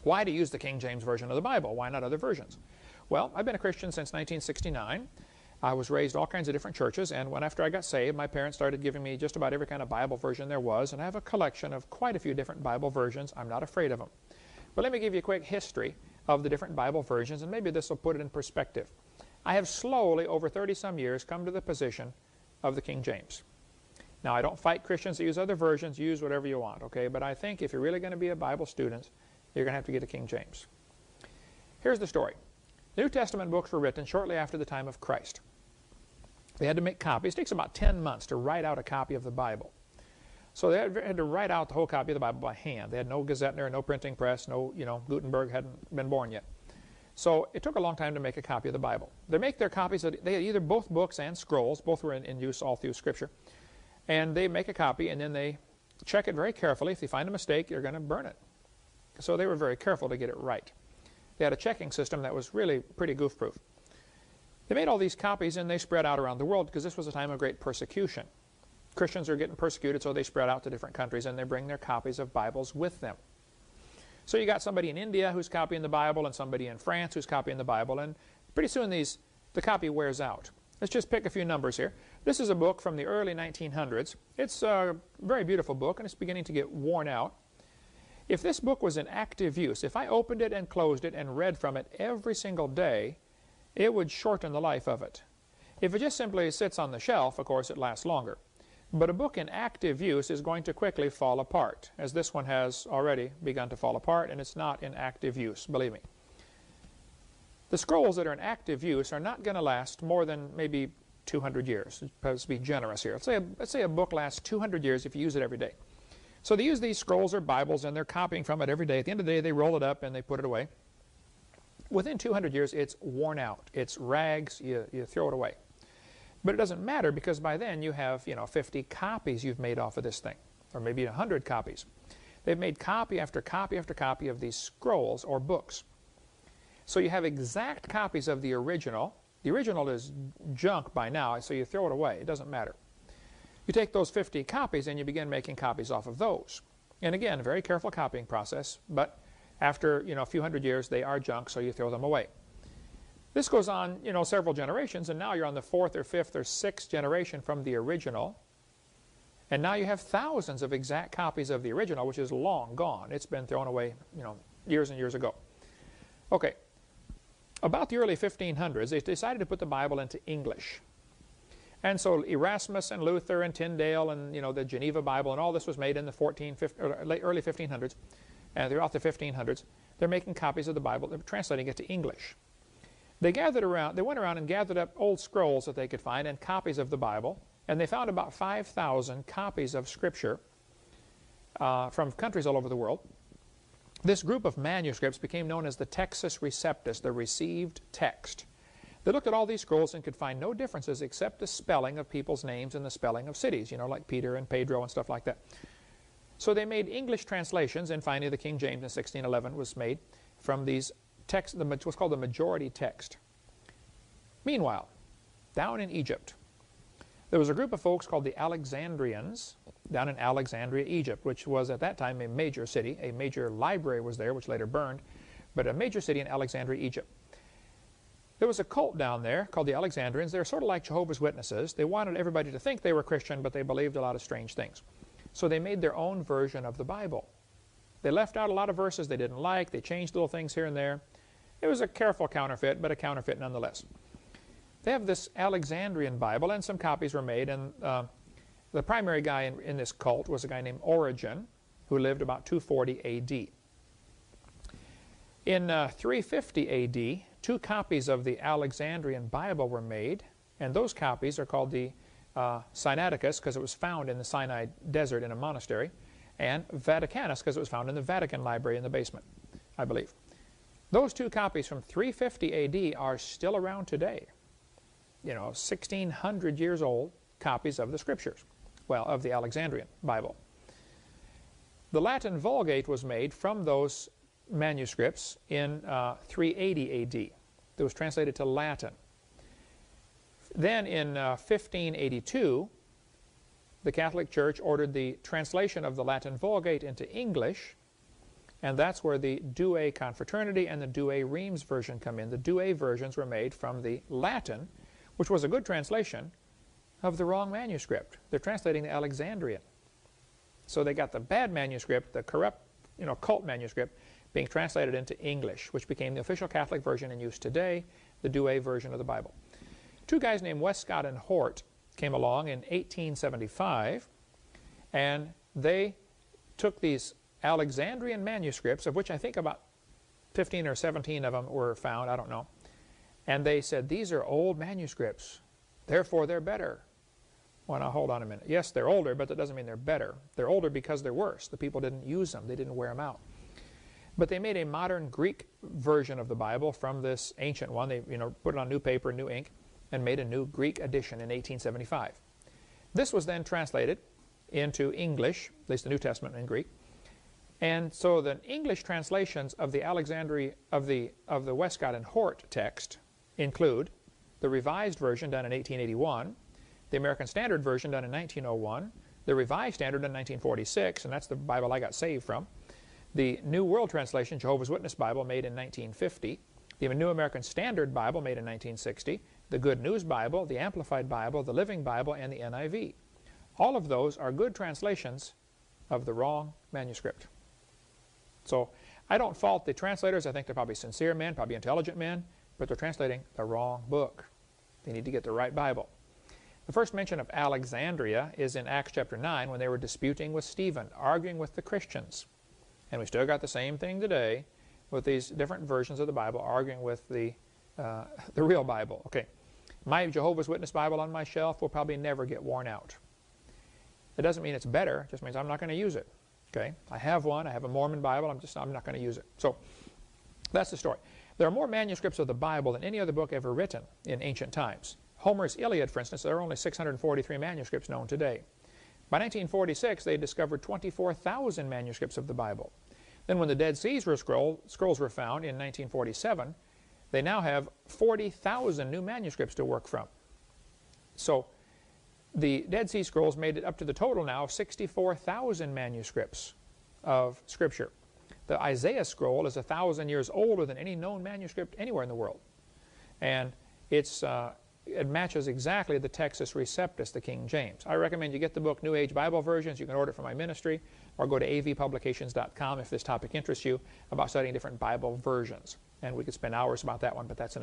Why to use the King James Version of the Bible? Why not other versions? Well, I've been a Christian since 1969. I was raised all kinds of different churches, and after I got saved, my parents started giving me just about every kind of Bible version there was, and I have a collection of quite a few different Bible versions. I'm not afraid of them. But let me give you a quick history of the different Bible versions, and maybe this will put it in perspective. I have slowly, over 30-some years, come to the position of the King James. Now, I don't fight Christians that use other versions. Use whatever you want, okay? But I think if you're really going to be a Bible student, you're going to have to get a King James. Here's the story. The New Testament books were written shortly after the time of Christ. They had to make copies. It takes about 10 months to write out a copy of the Bible. So they had to write out the whole copy of the Bible by hand. They had no Gazettener, no printing press, no, Gutenberg hadn't been born yet. So it took a long time to make a copy of the Bible. They make their copies, they had either both books and scrolls, both were in use all through Scripture. And they make a copy, and then they check it very carefully. If they find a mistake, they're going to burn it. So they were very careful to get it right. They had a checking system that was really pretty goof-proof. They made all these copies, and they spread out around the world because this was a time of great persecution. Christians are getting persecuted, so they spread out to different countries, and they bring their copies of Bibles with them. So you got somebody in India who's copying the Bible, and somebody in France who's copying the Bible, and pretty soon the copy wears out. Let's just pick a few numbers here. This is a book from the early 1900s. It's a very beautiful book, and it's beginning to get worn out. If this book was in active use, if I opened it and closed it and read from it every single day, it would shorten the life of it. If it just simply sits on the shelf, of course, it lasts longer. But a book in active use is going to quickly fall apart, as this one has already begun to fall apart, and it's not in active use, believe me. The scrolls that are in active use are not going to last more than maybe 200 years. Let's be generous here. Let's say a book lasts 200 years if you use it every day. So they use these scrolls or Bibles, and they're copying from it every day. At the end of the day, they roll it up and they put it away. Within 200 years, it's worn out. It's rags. You throw it away. But it doesn't matter, because by then you have 50 copies you've made off of this thing, or maybe 100 copies. They've made copy after copy after copy of these scrolls or books. So you have exact copies of the original. The original is junk by now, so you throw it away. It doesn't matter. You take those 50 copies and you begin making copies off of those. And again, a very careful copying process, but after a few hundred years, they are junk, so you throw them away. This goes on, several generations, and now you're on the 4th or 5th or 6th generation from the original. And now you have thousands of exact copies of the original, which is long gone. It's been thrown away, years and years ago. Okay. About the early 1500s, they decided to put the Bible into English. And so Erasmus and Luther and Tyndale and the Geneva Bible and all this was made in the early 1500s, and throughout the 1500s. They're making copies of the Bible. They're translating it to English. They went around and gathered up old scrolls that they could find and copies of the Bible, and they found about 5,000 copies of Scripture from countries all over the world. This group of manuscripts became known as the Textus Receptus, the received text. They looked at all these scrolls and could find no differences except the spelling of people's names and the spelling of cities, like Peter and Pedro and stuff like that. So they made English translations, and finally the King James in 1611 was made from these texts, what's called the majority text. Meanwhile, down in Egypt, there was a group of folks called the Alexandrians down in Alexandria, Egypt, which was at that time a major city. A major library was there, which later burned, but a major city in Alexandria, Egypt. There was a cult down there called the Alexandrians. They were sort of like Jehovah's Witnesses. They wanted everybody to think they were Christian, but they believed a lot of strange things. So they made their own version of the Bible. They left out a lot of verses they didn't like. They changed little things here and there. It was a careful counterfeit, but a counterfeit nonetheless. They have this Alexandrian Bible, and some copies were made, and the primary guy in this cult was a guy named Origen, who lived about 240 A.D. In 350 A.D., 2 copies of the Alexandrian Bible were made, and those copies are called the Sinaiticus, because it was found in the Sinai desert in a monastery, and Vaticanus, because it was found in the Vatican library in the basement, I believe. Those 2 copies from 350 A.D. are still around today. 1,600 years old copies of the Scriptures, well, of the Alexandrian Bible. The Latin Vulgate was made from those manuscripts in 380 A.D. It was translated to Latin. Then in 1582, the Catholic Church ordered the translation of the Latin Vulgate into English, And that's where the Douay Confraternity and the Douay Rheims version come in. The Douay versions were made from the Latin, which was a good translation of the wrong manuscript. They're translating the Alexandrian. So they got the bad manuscript, the corrupt, cult manuscript, being translated into English, which became the official Catholic version in use today, the Douay version of the Bible. Two guys named Westcott and Hort came along in 1875, and they took these Alexandrian manuscripts, of which I think about 15 or 17 of them were found, I don't know, and they said, these are old manuscripts, therefore they're better. Well, now hold on a minute. Yes, they're older, but that doesn't mean they're better. They're older because they're worse. The people didn't use them. They didn't wear them out. But they made a modern Greek version of the Bible from this ancient one. They put it on new paper, new ink, and made a new Greek edition in 1875. This was then translated into English, at least the New Testament in Greek. And so the English translations of the of the Westcott and Hort text include the Revised Version done in 1881, the American Standard Version done in 1901, the Revised Standard in 1946, and that's the Bible I got saved from, the New World Translation, Jehovah's Witness Bible, made in 1950, the New American Standard Bible, made in 1960, the Good News Bible, the Amplified Bible, the Living Bible, and the NIV. All of those are good translations of the wrong manuscript. So I don't fault the translators. I think they're probably sincere men, probably intelligent men, but they're translating the wrong book. They need to get the right Bible. The first mention of Alexandria is in Acts chapter 9 when they were disputing with Stephen, arguing with the Christians. And we still got the same thing today with these different versions of the Bible, arguing with the real Bible. Okay, my Jehovah's Witness Bible on my shelf will probably never get worn out. It doesn't mean it's better, it just means I'm not going to use it. Okay, I have one, I have a Mormon Bible, I'm not going to use it. So that's the story. There are more manuscripts of the Bible than any other book ever written in ancient times. Homer's Iliad, for instance, there are only 643 manuscripts known today. By 1946, they discovered 24,000 manuscripts of the Bible. Then when the Dead Sea Scrolls were found in 1947, they now have 40,000 new manuscripts to work from. So the Dead Sea Scrolls made it up to the total now of 64,000 manuscripts of Scripture. The Isaiah scroll is 1,000 years older than any known manuscript anywhere in the world. And it matches exactly the Textus Receptus, the King James. I recommend you get the book New Age Bible Versions. You can order it from my ministry, or go to avpublications.com if this topic interests you, about studying different Bible versions. And we could spend hours about that one, but that's